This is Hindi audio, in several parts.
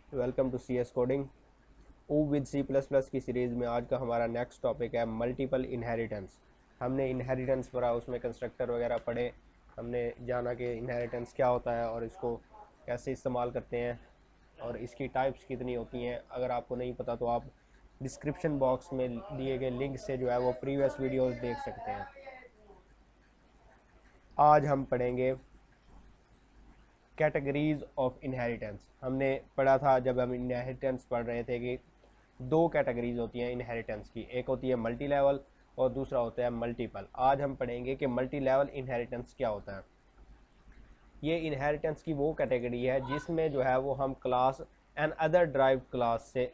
Welcome to C S coding O with C plus plus की सीरीज़ में आज का हमारा नेक्स्ट टॉपिक है मल्टीपल इनहेरिटेंस। हमने इनहेरिटेंस पढ़ा, उसमें कंस्ट्रक्टर वगैरह पढ़े। हमने जाना कि इनहेरिटेंस क्या होता है और इसको कैसे इस्तेमाल करते हैं और इसकी टाइप्स कितनी होती हैं। अगर आपको नहीं पता तो आप डिस्क्रिप्शन बॉक्स में दिए गए लिंक से जो है वो प्रीवियस वीडियोस देख सकते हैं। आज हम पढ़ेंगे कैटेगरीज ऑफ इनहेरिटेंस। हमने पढ़ा था जब हम इनहेरिटेंस पढ़ रहे थे कि दो कैटेगरीज होती हैं इनहेरिटेंस की, एक होती है मल्टी लेवल और दूसरा होता है मल्टीपल। आज हम पढ़ेंगे कि मल्टी लेवल इनहेरिटेंस क्या होता है। ये इनहेरिटेंस की वो कैटेगरी है जिसमें जो है वो हम class and other drive class से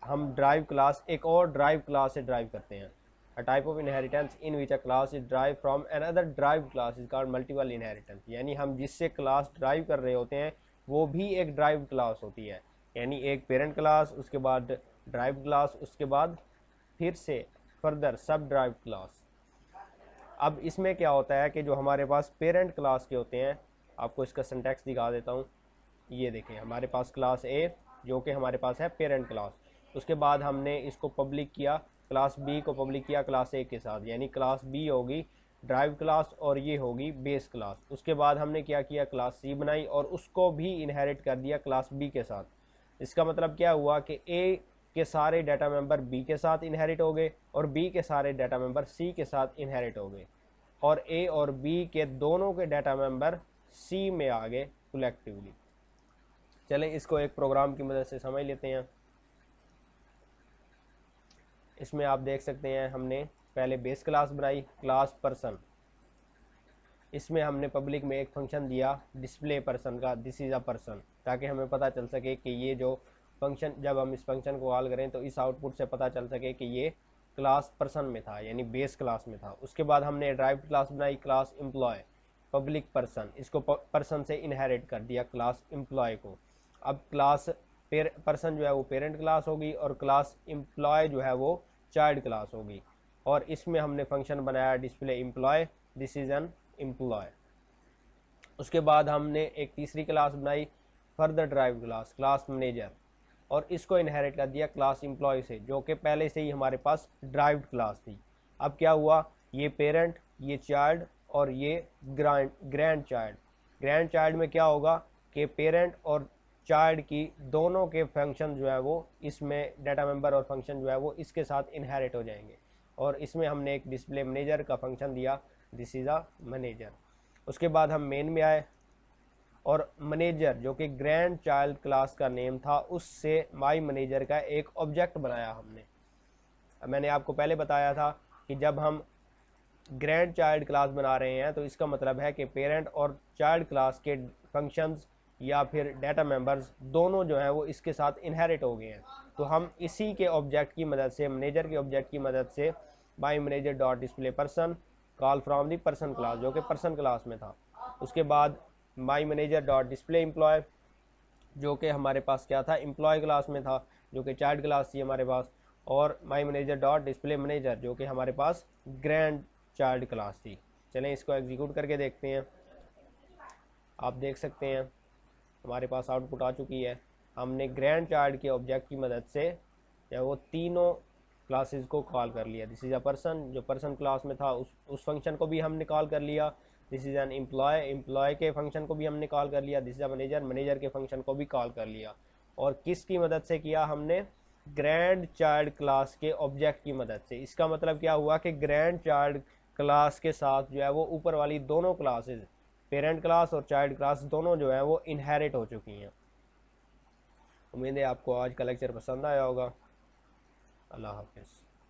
हम ड्राइव क्लास एक और ड्राइव क्लास से ड्राइव करते हैं। A type of inheritance in which a class is derived from another derived class is called multiple inheritance। यानी हम जिससे क्लास ड्राइव कर रहे होते हैं वो भी एक ड्राइव क्लास होती है। यानी एक पेरेंट क्लास, उसके बाद ड्राइव क्लास, उसके बाद फिर से फर्दर सब ड्राइव क्लास। अब इसमें क्या होता है कि जो हमारे पास पेरेंट क्लास के होते हैं, आपको इसका सिंटैक्स दिखा देता हूँ। ये देखें, हमारे पास क्लास ए जो कि हमारे पास है पेरेंट क्लास। उसके बाद हमने इसको पब्लिक किया, क्लास बी को पब्लिक किया क्लास ए के साथ, यानी क्लास बी होगी ड्राइव क्लास और ये होगी बेस क्लास। उसके बाद हमने क्या किया, क्लास सी बनाई और उसको भी इनहेरिट कर दिया क्लास बी के साथ। इसका मतलब क्या हुआ कि ए के सारे डाटा मेंबर बी के साथ इनहेरिट हो गए और बी के सारे डाटा मेंबर सी के साथ इनहेरिट हो गए और ए और बी के दोनों के डाटा मेंबर सी में आ गए कलेक्टिवली। चलें इसको एक प्रोग्राम की मदद से समझ लेते हैं। इसमें आप देख सकते हैं हमने पहले बेस क्लास बनाई, क्लास पर्सन। इसमें हमने पब्लिक में एक फंक्शन दिया डिस्प्ले पर्सन का, दिस इज़ अ पर्सन, ताकि हमें पता चल सके कि ये जो फंक्शन, जब हम इस फंक्शन को कॉल करें तो इस आउटपुट से पता चल सके कि ये क्लास पर्सन में था, यानी बेस क्लास में था। उसके बाद हमने ड्राइव क्लास बनाई क्लास एम्प्लॉय, पब्लिक पर्सन, इसको पर्सन से इनहेरिट कर दिया क्लास एम्प्लॉय को। अब क्लास पर्सन जो है वो पेरेंट क्लास होगी और क्लास एम्प्लॉय जो है वो चाइल्ड क्लास होगी। और इसमें हमने फंक्शन बनाया display employee, this is an employee. उसके बाद हमने एक तीसरी क्लास बनाई further derived class, class manager, और इसको इनहेरिट कर दिया क्लास एम्प्लॉय से, जो कि पहले से ही हमारे पास ड्राइव्ड क्लास थी। अब क्या हुआ, ये पेरेंट, ये चाइल्ड और ये ग्रैंड चाइल्ड। ग्रैंड चाइल्ड में क्या होगा कि पेरेंट और चाइल्ड की दोनों के फंक्शन जो है वो इसमें डाटा मेंबर और फंक्शन जो है वो इसके साथ इनहेरिट हो जाएंगे। और इसमें हमने एक डिस्प्ले मैनेजर का फंक्शन दिया, दिस इज़ अ मैनेजर। उसके बाद हम मेन में आए और मैनेजर जो कि ग्रैंड चाइल्ड क्लास का नेम था, उससे माई मैनेजर का एक ऑब्जेक्ट बनाया हमने। मैंने आपको पहले बताया था कि जब हम ग्रैंड चाइल्ड क्लास बना रहे हैं तो इसका मतलब है कि पेरेंट और चाइल्ड क्लास के फंक्शंस या फिर डाटा मेंबर्स दोनों जो हैं वो इसके साथ इनहेरिट हो गए हैं। तो हम इसी के ऑब्जेक्ट की मदद से, मैनेजर के ऑब्जेक्ट की मदद से, my manager dot display person call from the person class जो कि पर्सन क्लास में था। उसके बाद my manager dot display employee जो कि हमारे पास क्या था, एम्प्लॉय क्लास में था, जो कि चाइल्ड क्लास थी हमारे पास। और माई मैनेजर डॉट डिस्प्ले मैनेजर जो कि हमारे पास ग्रैंड चाइल्ड क्लास थी। चलें इसको एग्जीक्यूट करके देखते हैं। आप देख सकते हैं हमारे पास आउटपुट आ चुकी है। हमने ग्रैंड चाइल्ड के ऑब्जेक्ट की मदद से या वो तीनों क्लासेस को कॉल कर लिया। दिस इज़ अ पर्सन, जो पर्सन क्लास में था उस फंक्शन को भी हमने कॉल कर लिया। This is an employee, employee के फंक्शन को भी हमने कॉल कर लिया। This is a manager, manager के फंक्शन को भी कॉल कर लिया। और किसकी मदद से किया हमने, ग्रैंड चाइल्ड क्लास के ऑब्जेक्ट की मदद से। इसका मतलब क्या हुआ कि ग्रैंड चाइल्ड क्लास के साथ जो है वो ऊपर वाली दोनों क्लासेस, पेरेंट क्लास और चाइल्ड क्लास दोनों जो है वो इनहेरिट हो चुकी हैं। उम्मीद है आपको आज का लेक्चर पसंद आया होगा। अल्लाह हाफिज़।